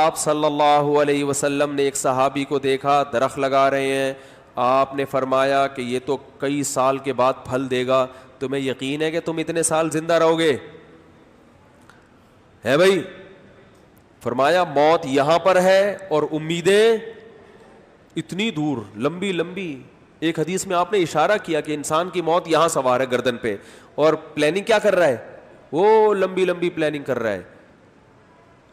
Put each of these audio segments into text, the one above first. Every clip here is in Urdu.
آپ صلی اللہ علیہ وسلم نے ایک صحابی کو دیکھا درخت لگا رہے ہیں. آپ نے فرمایا کہ یہ تو کئی سال کے بعد پھل دے گا, تمہیں یقین ہے کہ تم اتنے سال زندہ رہو گے؟ ہے بھائی. فرمایا موت یہاں پر ہے اور امیدیں اتنی دور, لمبی لمبی. ایک حدیث میں آپ نے اشارہ کیا کہ انسان کی موت یہاں سوار ہے گردن پہ, اور پلاننگ کیا کر رہا ہے؟ وہ لمبی لمبی پلاننگ کر رہا ہے.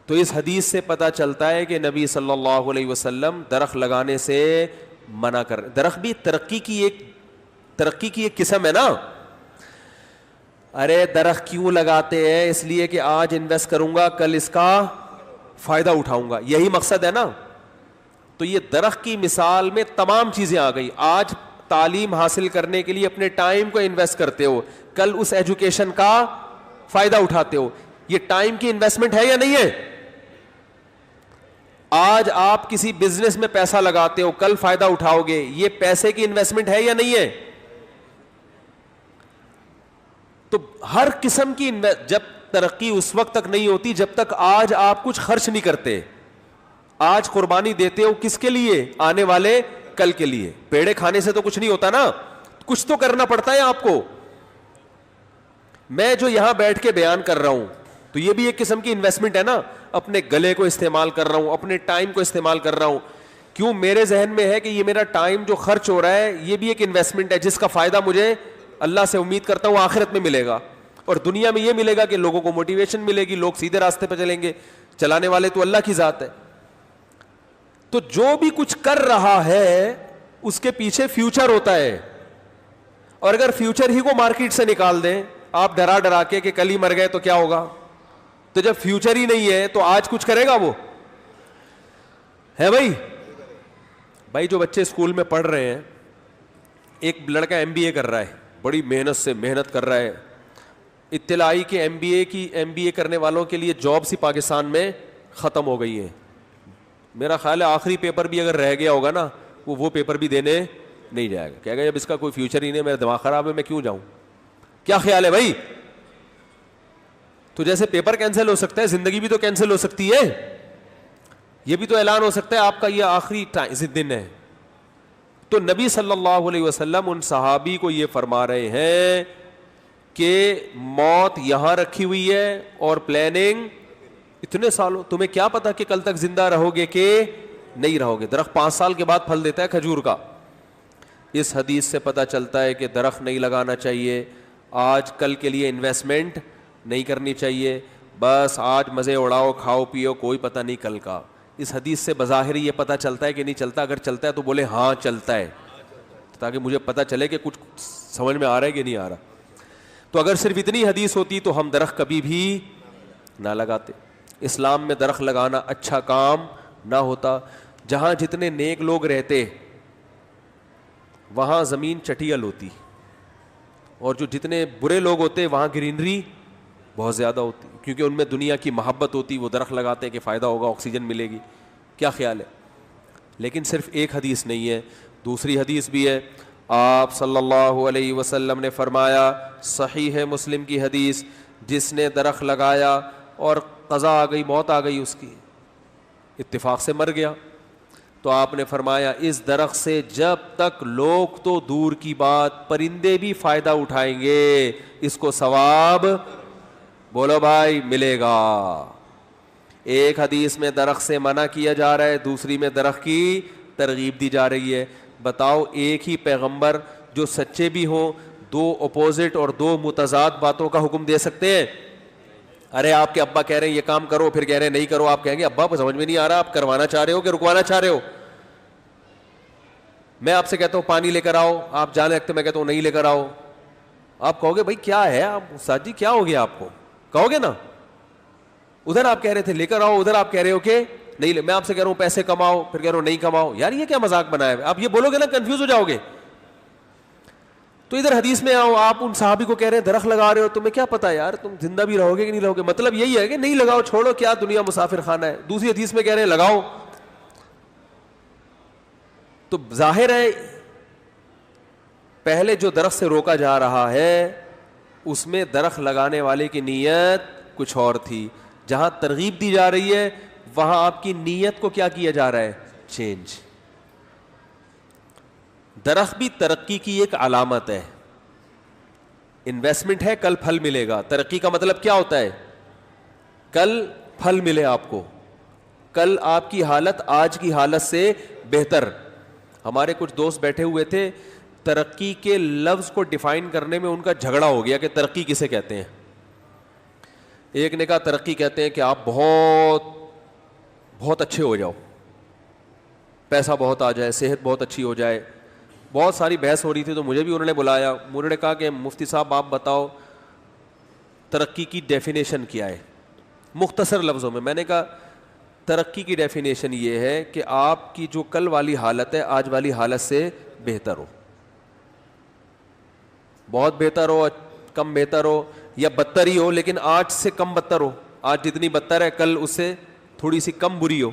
تو اس حدیث سے پتہ چلتا ہے کہ نبی صلی اللہ علیہ وسلم درخت لگانے سے منع کر. درخت بھی ترقی کی ایک قسم ہے نا. ارے درخت کیوں لگاتے ہیں؟ اس لیے کہ آج انویسٹ کروں گا, کل اس کا فائدہ اٹھاؤں گا, یہی مقصد ہے نا. تو یہ درخت کی مثال میں تمام چیزیں آ گئی. آج تعلیم حاصل کرنے کے لیے اپنے ٹائم کو انویسٹ کرتے ہو, کل اس ایجوکیشن کا فائدہ اٹھاتے ہو. یہ ٹائم کی انویسٹمنٹ ہے یا نہیں ہے؟ آج آپ کسی بزنس میں پیسہ لگاتے ہو, کل فائدہ اٹھاؤ گے, یہ پیسے کی انویسٹمنٹ ہے یا نہیں ہے؟ تو ہر قسم کی جب ترقی اس وقت تک نہیں ہوتی جب تک آج آپ کچھ خرچ نہیں کرتے. آج قربانی دیتے ہو کس کے لیے؟ آنے والے کل کے لیے. پیڑے کھانے سے تو کچھ نہیں ہوتا نا, کچھ تو کرنا پڑتا ہے آپ کو. میں جو یہاں بیٹھ کے بیان کر رہا ہوں تو یہ بھی ایک قسم کی انویسٹمنٹ ہے نا. اپنے گلے کو استعمال کر رہا ہوں, اپنے ٹائم کو استعمال کر رہا ہوں. کیوں؟ میرے ذہن میں ہے کہ یہ میرا ٹائم جو خرچ ہو رہا ہے یہ بھی ایک انویسٹمنٹ ہے جس کا فائدہ مجھے اللہ سے امید کرتا ہوں آخرت میں ملے گا, اور دنیا میں یہ ملے گا کہ لوگوں کو موٹیویشن ملے گی, لوگ سیدھے راستے پہ چلیں گے. چلانے والے تو اللہ کی ذات ہے. تو جو بھی کچھ کر رہا ہے اس کے پیچھے فیوچر ہوتا ہے, اور اگر فیوچر ہی کو مارکیٹ سے نکال دیں آپ ڈرا ڈرا کے کہ کل ہی مر گئے تو کیا ہوگا؟ تو جب فیوچر ہی نہیں ہے تو آج کچھ کرے گا وہ؟ ہے بھائی جو بچے اسکول میں پڑھ رہے ہیں, ایک لڑکا MBA کر رہا ہے, بڑی محنت کر رہا ہے. اطلاعی کہ MBA کرنے والوں کے لیے جابس ہی پاکستان میں ختم ہو گئی ہیں. میرا خیال ہے آخری پیپر بھی اگر رہ گیا ہوگا نا وہ پیپر بھی دینے نہیں جائے گا, کہے گا جب اس کا کوئی فیوچر ہی نہیں, میرا دماغ خراب ہے, میں کیوں جاؤں. کیا خیال ہے بھائی؟ تو جیسے پیپر کینسل ہو سکتا ہے, زندگی بھی تو کینسل ہو سکتی ہے. یہ بھی تو اعلان ہو سکتا ہے آپ کا یہ آخری دن ہے. تو نبی صلی اللہ علیہ وسلم ان صحابی کو یہ فرما رہے ہیں کہ موت یہاں رکھی ہوئی ہے اور پلاننگ اتنے سالوں, تمہیں کیا پتا کہ کل تک زندہ رہو گے کہ نہیں رہو گے. درخت 5 سال کے بعد پھل دیتا ہے کھجور کا. اس حدیث سے پتہ چلتا ہے کہ درخت نہیں لگانا چاہیے, آج کل کے لیے انویسٹمنٹ نہیں کرنی چاہیے, بس آج مزے اڑاؤ, کھاؤ پیو, کوئی پتہ نہیں کل کا. اس حدیث سے بظاہر یہ پتہ چلتا ہے کہ نہیں چلتا, اگر چلتا ہے تو بولے ہاں چلتا ہے, تاکہ مجھے پتہ چلے کہ کچھ سمجھ میں آ رہا ہے کہ نہیں آ رہا. تو اگر صرف اتنی حدیث ہوتی تو ہم درخت کبھی بھی نہ لگاتے. اسلام میں درخت لگانا اچھا کام نہ ہوتا. جہاں جتنے نیک لوگ رہتے وہاں زمین چٹیل ہوتی, اور جو جتنے برے لوگ ہوتے وہاں گرینری بہت زیادہ ہوتی, کیونکہ ان میں دنیا کی محبت ہوتی. وہ درخت لگاتے کہ فائدہ ہوگا, آکسیجن ملے گی. کیا خیال ہے؟ لیکن صرف ایک حدیث نہیں ہے, دوسری حدیث بھی ہے. آپ صلی اللہ علیہ وسلم نے فرمایا, صحیح مسلم کی حدیث, جس نے درخت لگایا اور قضا آ گئی, موت آ گئی اس کی, اتفاق سے مر گیا, تو آپ نے فرمایا اس درخت سے جب تک لوگ تو دور کی بات پرندے بھی فائدہ اٹھائیں گے اس کو ثواب بولو بھائی ملے گا. ایک حدیث میں درخت سے منع کیا جا رہا ہے, دوسری میں درخت کی ترغیب دی جا رہی ہے. بتاؤ ایک ہی پیغمبر جو سچے بھی ہوں, 2 اپوزٹ اور 2 متضاد باتوں کا حکم دے سکتے ہیں؟ ارے آپ کے ابا کہہ رہے ہیں یہ کام کرو, پھر کہہ رہے ہیں نہیں کرو, آپ کہیں گے ابا سمجھ میں نہیں آ رہا, آپ کروانا چاہ رہے ہو کہ رکوانا چاہ رہے ہو؟ میں آپ سے کہتا ہوں پانی لے کر آؤ, آپ جانے لگتے, میں کہتا ہوں نہیں لے کر آؤ, آپ کہو گے بھائی کیا ہے, آپ استاد جی کیا ہو گیا آپ کو, کہو گے نا. ادھر آپ کہہ رہے تھے لے کر آؤ, ادھر آپ کہہ رہے ہو کہ نہیں, میں آپ سے کہہ رہا ہوں پیسے کماؤ, پھر کہہ رہا ہوں نہیں کماؤ. یار یہ کیا مذاق بنایا ہے؟ آپ یہ بولو گے نا کنفیوز ہو جاؤ گے. تو ادھر حدیث میں آؤ, آپ ان صحابی کو کہہ رہے ہیں درخت لگا رہے ہو, تمہیں کیا پتا یار تم زندہ بھی رہو گے کہ نہیں رہو گے. مطلب یہی ہے کہ نہیں لگاؤ, چھوڑو, کیا دنیا مسافر خانہ ہے. دوسری حدیث میں کہہ رہے ہیں لگاؤ. تو ظاہر ہے پہلے جو درخت سے روکا جا رہا ہے اس میں درخت لگانے والے کی نیت کچھ اور تھی, جہاں ترغیب دی جا رہی ہے وہاں آپ کی نیت کو کیا کیا جا رہا ہے؟ چینج. درخت بھی ترقی کی ایک علامت ہے. انویسٹمنٹ ہے, کل پھل ملے گا. ترقی کا مطلب کیا ہوتا ہے؟ کل پھل ملے آپ کو, کل آپ کی حالت آج کی حالت سے بہتر. ہمارے کچھ دوست بیٹھے ہوئے تھے, ترقی کے لفظ کو ڈیفائن کرنے میں ان کا جھگڑا ہو گیا کہ ترقی کسے کہتے ہیں. ایک نے کہا ترقی کہتے ہیں کہ آپ بہت بہت اچھے ہو جاؤ, پیسہ بہت آ جائے, صحت بہت اچھی ہو جائے. بہت ساری بحث ہو رہی تھی تو مجھے بھی انہوں نے بلایا. انہوں نے کہا کہ مفتی صاحب آپ بتاؤ ترقی کی ڈیفینیشن کیا ہے مختصر لفظوں میں. میں نے کہا ترقی کی ڈیفینیشن یہ ہے کہ آپ کی جو کل والی حالت ہے آج والی حالت سے بہتر ہو. بہت بہتر ہو, کم بہتر ہو, یا بدتر ہی ہو لیکن آج سے کم بدتر ہو. آج جتنی بدتر ہے کل اس سے تھوڑی سی کم بری ہو,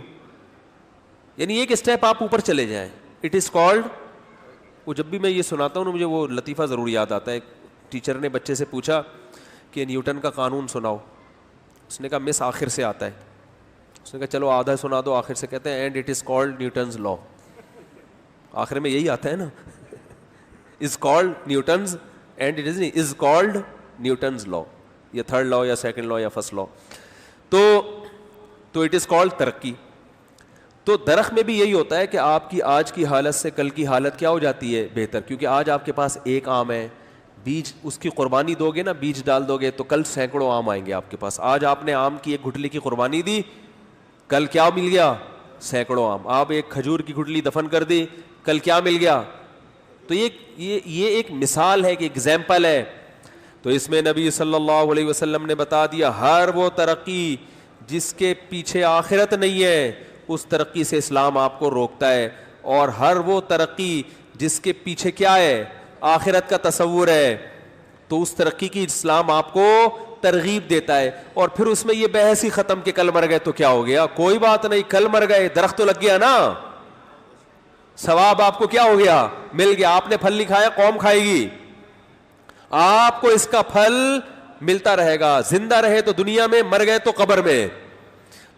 یعنی ایک اسٹیپ آپ اوپر چلے جائیں. اٹ از کالڈ, وہ جب بھی میں یہ سناتا ہوں نا مجھے وہ لطیفہ ضرور یاد آتا ہے. ٹیچر نے بچے سے پوچھا کہ نیوٹن کا قانون سناؤ. اس نے کہا مس آخر سے آتا ہے. اس نے کہا چلو آدھا سنا دو آخر سے. کہتے ہیں and it is called Newton's law. آخر میں یہی آتا ہے نا, is called Newton's and it is called Newton's law, یا تھرڈ لا یا سیکنڈ لا یا فرسٹ لا. تو اٹ از کالڈ ترقی. تو درخت میں بھی یہی ہوتا ہے کہ آپ کی آج کی حالت سے کل کی حالت کیا ہو جاتی ہے؟ بہتر. کیونکہ آج آپ کے پاس ایک آم ہے, بیج اس کی قربانی دو گے نا, بیج ڈال دو گے تو کل سینکڑوں آم آئیں گے آپ کے پاس. آج آپ نے آم کی ایک گٹھلی کی قربانی دی, کل کیا مل گیا؟ سینکڑوں آم. آپ ایک کھجور کی گٹھلی دفن کر دی, کل کیا مل گیا؟ تو یہ ایک مثال ہے, کہ ایگزامپل ہے. تو اس میں نبی صلی اللہ علیہ وسلم نے بتا دیا ہر وہ ترقی جس کے پیچھے آخرت نہیں ہے اس ترقی سے اسلام آپ کو روکتا ہے, اور ہر وہ ترقی جس کے پیچھے کیا ہے؟ آخرت کا تصور ہے, تو اس ترقی کی اسلام آپ کو ترغیب دیتا ہے. اور پھر اس میں یہ بحث ہی ختم کہ کل مر گئے تو کیا ہو گیا, کوئی بات نہیں, کل مر گئے درخت تو لگ گیا نا, ثواب آپ کو کیا ہو گیا؟ مل گیا. آپ نے پھل نہیں کھایا, قوم کھائے گی, آپ کو اس کا پھل ملتا رہے گا. زندہ رہے تو دنیا میں, مر گئے تو قبر میں.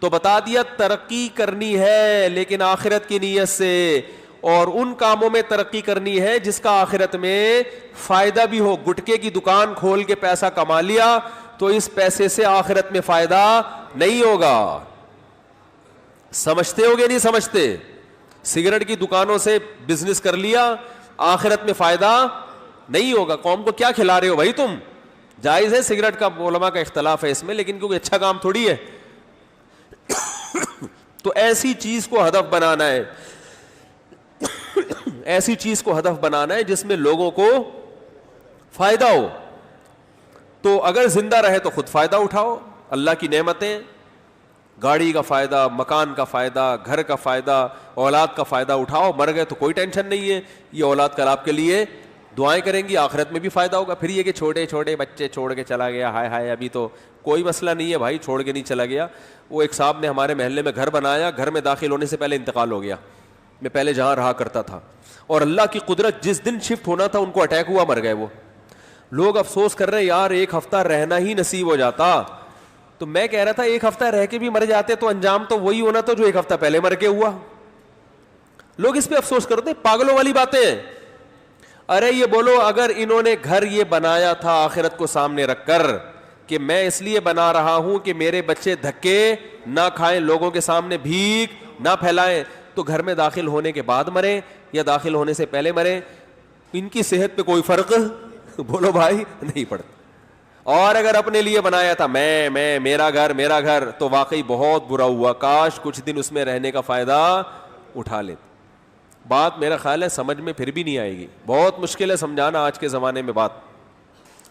تو بتا دیا ترقی کرنی ہے لیکن آخرت کی نیت سے, اور ان کاموں میں ترقی کرنی ہے جس کا آخرت میں فائدہ بھی ہو. گٹکے کی دکان کھول کے پیسہ کما لیا تو اس پیسے سے آخرت میں فائدہ نہیں ہوگا. سمجھتے ہو گے نہیں سمجھتے؟ سگریٹ کی دکانوں سے بزنس کر لیا, آخرت میں فائدہ نہیں ہوگا. قوم کو کیا کھلا رہے ہو بھائی تم؟ جائز ہے سگریٹ کا, علماء کا اختلاف ہے اس میں, لیکن کیونکہ اچھا کام تھوڑی ہے. تو ایسی چیز کو ہدف بنانا ہے, ایسی چیز کو ہدف بنانا ہے جس میں لوگوں کو فائدہ ہو. تو اگر زندہ رہے تو خود فائدہ اٹھاؤ. اللہ کی نعمتیں, گاڑی کا فائدہ, مکان کا فائدہ, گھر کا فائدہ, اولاد کا فائدہ اٹھاؤ. مر گئے تو کوئی ٹینشن نہیں ہے, یہ اولاد کل آپ کے لیے دعائیں کریں گی, آخرت میں بھی فائدہ ہوگا. پھر یہ کہ چھوٹے چھوٹے بچے چھوڑ کے چلا گیا, ہائے ہائے, ابھی تو کوئی مسئلہ نہیں ہے بھائی, چھوڑ کے نہیں چلا گیا. وہ ایک صاحب نے ہمارے محلے میں گھر بنایا, گھر میں داخل ہونے سے پہلے انتقال ہو گیا. میں پہلے جہاں رہا کرتا تھا, اور اللہ کی قدرت, جس دن شفٹ ہونا تھا ان کو اٹیک ہوا, مر گئے وہ. لوگ افسوس کر رہے ہیں یار ایک ہفتہ رہنا ہی نصیب ہو جاتا. تو میں کہہ رہا تھا ایک ہفتہ رہ کے بھی مر جاتے تو انجام تو وہی ہونا تھا جو ایک ہفتہ پہلے مر کے ہوا. لوگ اس پہ افسوس کرتے, پاگلوں والی باتیں. ارے یہ بولو, اگر انہوں نے گھر یہ بنایا تھا آخرت کو سامنے رکھ کر کہ میں اس لیے بنا رہا ہوں کہ میرے بچے دھکے نہ کھائیں, لوگوں کے سامنے بھیک نہ پھیلائیں, تو گھر میں داخل ہونے کے بعد مریں یا داخل ہونے سے پہلے مریں, ان کی صحت پہ کوئی فرق بولو بھائی نہیں پڑتا. اور اگر اپنے لیے بنایا تھا میں میرا گھر, تو واقعی بہت برا ہوا, کاش کچھ دن اس میں رہنے کا فائدہ اٹھا لیتے. بات میرا خیال ہے سمجھ میں پھر بھی نہیں آئے گی, بہت مشکل ہے سمجھانا آج کے زمانے میں بات.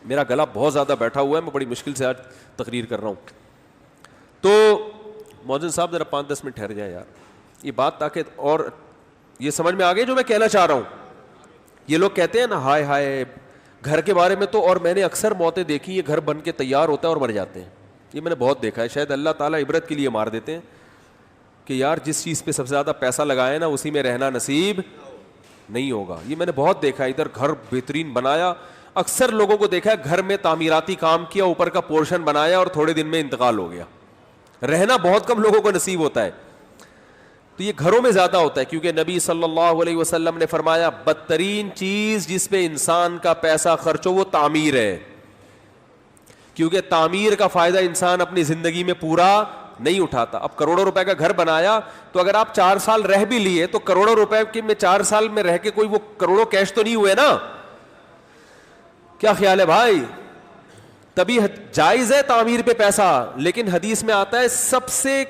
میرا گلا بہت زیادہ بیٹھا ہوا ہے, میں بڑی مشکل سے آج تقریر کر رہا ہوں. تو مؤذن صاحب ذرا 5-10 منٹ ٹھہر جائیں یار, یہ بات تاکہ اور یہ سمجھ میں آ گئی جو میں کہنا چاہ رہا ہوں. یہ لوگ کہتے ہیں نا ہائے ہائے گھر کے بارے میں, تو اور میں نے اکثر موتیں دیکھی, یہ گھر بن کے تیار ہوتا ہے اور مر جاتے ہیں. یہ میں نے بہت دیکھا ہے. شاید اللہ تعالیٰ عبرت کے لیے مار دیتے ہیں کہ یار جس چیز پہ سب سے زیادہ پیسہ لگائے نا اسی میں رہنا نصیب نہیں ہوگا. یہ میں نے بہت دیکھا ہے. ادھر گھر بہترین بنایا, اکثر لوگوں کو دیکھا ہے گھر میں تعمیراتی کام کیا, اوپر کا پورشن بنایا اور تھوڑے دن میں انتقال ہو گیا. رہنا بہت کم لوگوں کو نصیب ہوتا ہے. تو یہ گھروں میں زیادہ ہوتا ہے, کیونکہ نبی صلی اللہ علیہ وسلم نے فرمایا بدترین چیز جس پہ انسان کا پیسہ خرچ ہو وہ تعمیر ہے, کیونکہ تعمیر کا فائدہ انسان اپنی زندگی میں پورا نہیں اٹھاتا. اب کروڑوں روپے کا گھر بنایا تو اگر آپ 4 سال رہ بھی لیے تو کروڑوں روپے کے میں 4 سال میں رہ کے کوئی وہ کروڑوں کیش تو نہیں ہوئے نا. کیا خیال ہے بھائی؟ تبھی جائز ہے تعمیر پہ پیسہ, لیکن حدیث میں آتا ہے سب سے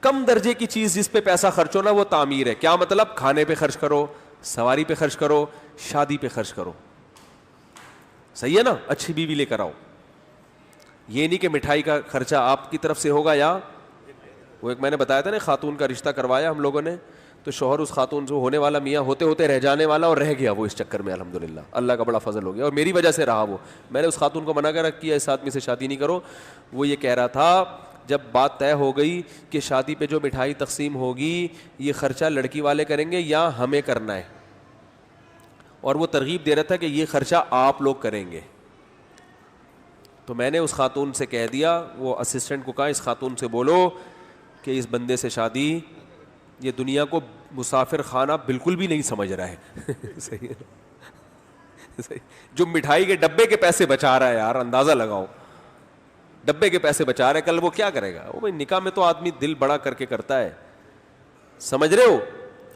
کم درجے کی چیز جس پہ پیسہ خرچ ہونا وہ تعمیر ہے. کیا مطلب؟ کھانے پہ خرچ کرو, سواری پہ خرچ کرو, شادی پہ خرچ کرو. صحیح ہے نا؟ اچھی بیوی لے کر آؤ. یہ نہیں کہ مٹھائی کا خرچہ آپ کی طرف سے ہوگا, یا وہ ایک میں نے بتایا تھا نا, خاتون کا رشتہ کروایا ہم لوگوں نے, تو شوہر اس خاتون سے ہونے والا میاں ہوتے ہوتے رہ جانے والا, اور رہ گیا وہ اس چکر میں. الحمدللہ اللہ کا بڑا فضل ہو گیا, اور میری وجہ سے رہا وہ. میں نے اس خاتون کو منع کر کیا اس آدمی سے شادی نہیں کرو. وہ یہ کہہ رہا تھا جب بات طے ہو گئی کہ شادی پہ جو مٹھائی تقسیم ہوگی یہ خرچہ لڑکی والے کریں گے یا ہمیں کرنا ہے, اور وہ ترغیب دے رہا تھا کہ یہ خرچہ آپ لوگ کریں گے. تو میں نے اس خاتون سے کہہ دیا, وہ اسسٹنٹ کو کہا اس خاتون سے بولو کہ اس بندے سے شادی, یہ دنیا کو مسافر خانہ بالکل بھی نہیں سمجھ رہا ہے. صحیح ہے, جو مٹھائی کے ڈبے کے پیسے بچا رہا ہے یار, اندازہ لگاؤ, ڈبے کے پیسے بچا رہے, کل وہ کیا کرے گا؟ وہ بھائی نکاح میں تو آدمی دل بڑا کر کے کرتا ہے, سمجھ رہے ہو؟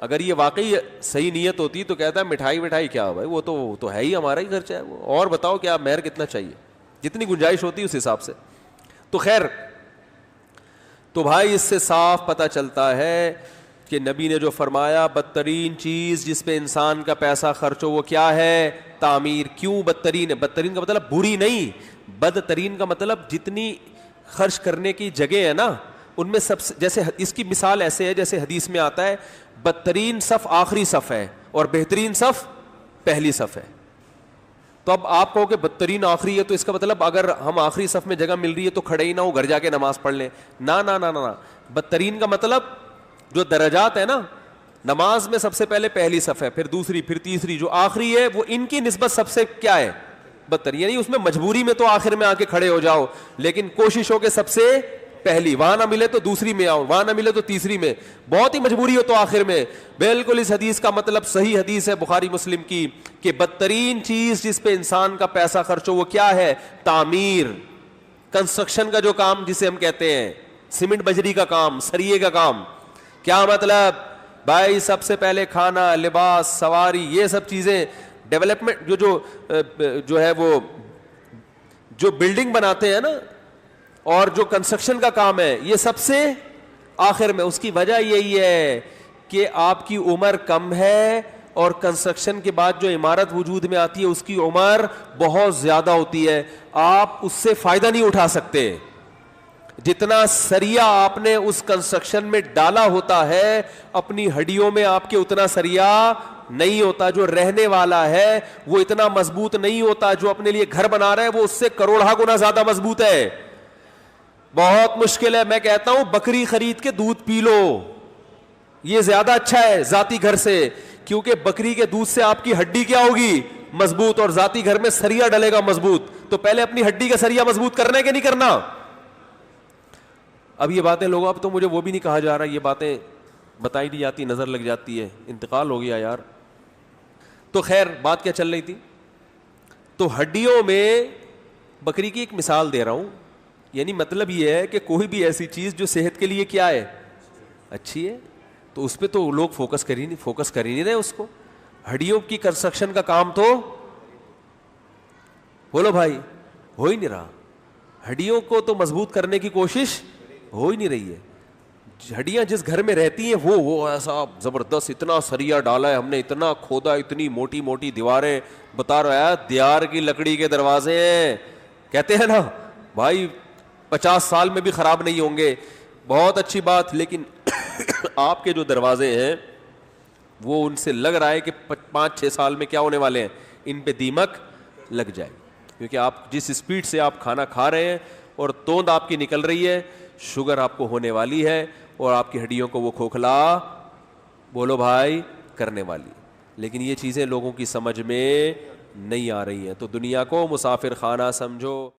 اگر یہ واقعی صحیح نیت ہوتی تو کہتا ہے مٹھائی کیا بھائی, وہ تو ہے ہی ہمارا ہی خرچہ ہے وہ, اور بتاؤ کیا مہر کتنا چاہیے, جتنی گنجائش ہوتی ہے اس حساب سے. تو خیر, تو بھائی اس سے صاف پتہ چلتا ہے کہ نبی نے جو فرمایا بدترین چیز جس پہ انسان کا پیسہ خرچ ہو وہ کیا ہے؟ تعمیر. کیوں بدترین ہے؟ بدترین کا مطلب بری نہیں, بدترین کا مطلب جتنی خرچ کرنے کی جگہ ہے نا ان میں سب سے, جیسے اس کی مثال ایسے ہے جیسے حدیث میں آتا ہے بدترین صف آخری صف ہے اور بہترین صف پہلی صف ہے. تو اب آپ کہو کہ بدترین آخری ہے تو اس کا مطلب اگر ہم آخری صف میں جگہ مل رہی ہے تو کھڑے ہی نہ ہو, گھر جا کے نماز پڑھ لیں. نہ نہ نہ نہ, بدترین کا مطلب جو درجات ہے نا, نماز میں سب سے پہلے پہلی صف ہے, پھر دوسری, پھر تیسری, جو آخری ہے وہ ان کی نسبت سب سے کیا ہے؟ بدتر. یعنی اس میں مجبوری میں تو آخر میں آ کے کھڑے ہو جاؤ, لیکن کوشش ہو کہ سب سے پہلی, وہاں نہ ملے تو دوسری میں آؤ, وہاں نہ ملے تو تیسری میں, بہت ہی مجبوری ہو تو آخر میں. بالکل اس حدیث کا مطلب صحیح حدیث ہے بخاری مسلم کی کہ بدترین چیز جس پہ انسان کا پیسہ خرچ ہو وہ کیا ہے؟ تعمیر, کنسٹرکشن کا جو کام جسے ہم کہتے ہیں, سیمنٹ بجری کا کام, سریے کا کام. کیا مطلب بھائی؟ سب سے پہلے کھانا, لباس, سواری, یہ سب چیزیں, ڈیولپمنٹ جو ہے وہ جو بلڈنگ بناتے ہیں نا اور جو کنسٹرکشن کا کام ہے یہ سب سے آخر میں. اس کی وجہ یہی ہے کہ آپ کی عمر کم ہے اور کنسٹرکشن کے بعد جو عمارت وجود میں آتی ہے اس کی عمر بہت زیادہ ہوتی ہے, آپ اس سے فائدہ نہیں اٹھا سکتے. جتنا سریا آپ نے اس کنسٹرکشن میں ڈالا ہوتا ہے اپنی ہڈیوں میں آپ کے اتنا سریا نہیں ہوتا. جو رہنے والا ہے وہ اتنا مضبوط نہیں ہوتا, جو اپنے لیے گھر بنا رہا ہے وہ اس سے کروڑا گنا زیادہ مضبوط ہے. بہت مشکل ہے, میں کہتا ہوں بکری خرید کے دودھ پی لو, یہ زیادہ اچھا ہے ذاتی گھر سے, کیونکہ بکری کے دودھ سے آپ کی ہڈی کیا ہوگی؟ مضبوط, اور ذاتی گھر میں سریا ڈلے گا مضبوط. تو پہلے اپنی ہڈی کا سریا مضبوط کرنا ہے کہ نہیں کرنا؟ اب یہ باتیں لوگوں, اب تو مجھے وہ بھی نہیں کہا جا رہا, یہ باتیں بتائی نہیں جاتی, نظر لگ جاتی ہے, انتقال ہو گیا یار. تو خیر بات کیا چل رہی تھی؟ تو ہڈیوں میں بکری کی ایک مثال دے رہا ہوں, یعنی مطلب یہ ہے کہ کوئی بھی ایسی چیز جو صحت کے لیے کیا ہے؟ اچھی ہے, تو اس پہ تو لوگ فوکس کر ہی نہیں رہے. اس کو ہڈیوں کی کنسٹرکشن کا کام تو بولو بھائی ہو ہی نہیں رہا. ہڈیوں کو تو مضبوط کرنے کی کوشش ہو ہی نہیں رہی ہے. ہڈیاں جس گھر میں رہتی ہیں وہ ایسا زبردست, اتنا سریا ڈالا ہے ہم نے, اتنا کھودا, اتنی موٹی موٹی دیواریں, بتا رہا ہے دیار کی لکڑی کے دروازے ہیں, کہتے ہیں نا بھائی 50 سال میں بھی خراب نہیں ہوں گے, بہت اچھی بات. لیکن آپ کے جو دروازے ہیں وہ ان سے لگ رہا ہے کہ 5-6 سال میں کیا ہونے والے ہیں, ان پہ دیمک لگ جائے, کیونکہ آپ جس اسپیڈ سے آپ کھانا کھا رہے ہیں اور توند آپ کی نکل رہی ہے, شوگر آپ کو ہونے والی ہے اور آپ کی ہڈیوں کو وہ کھوکھلا بولو بھائی کرنے والی. لیکن یہ چیزیں لوگوں کی سمجھ میں نہیں آ رہی ہیں, تو دنیا کو مسافر خانہ سمجھو.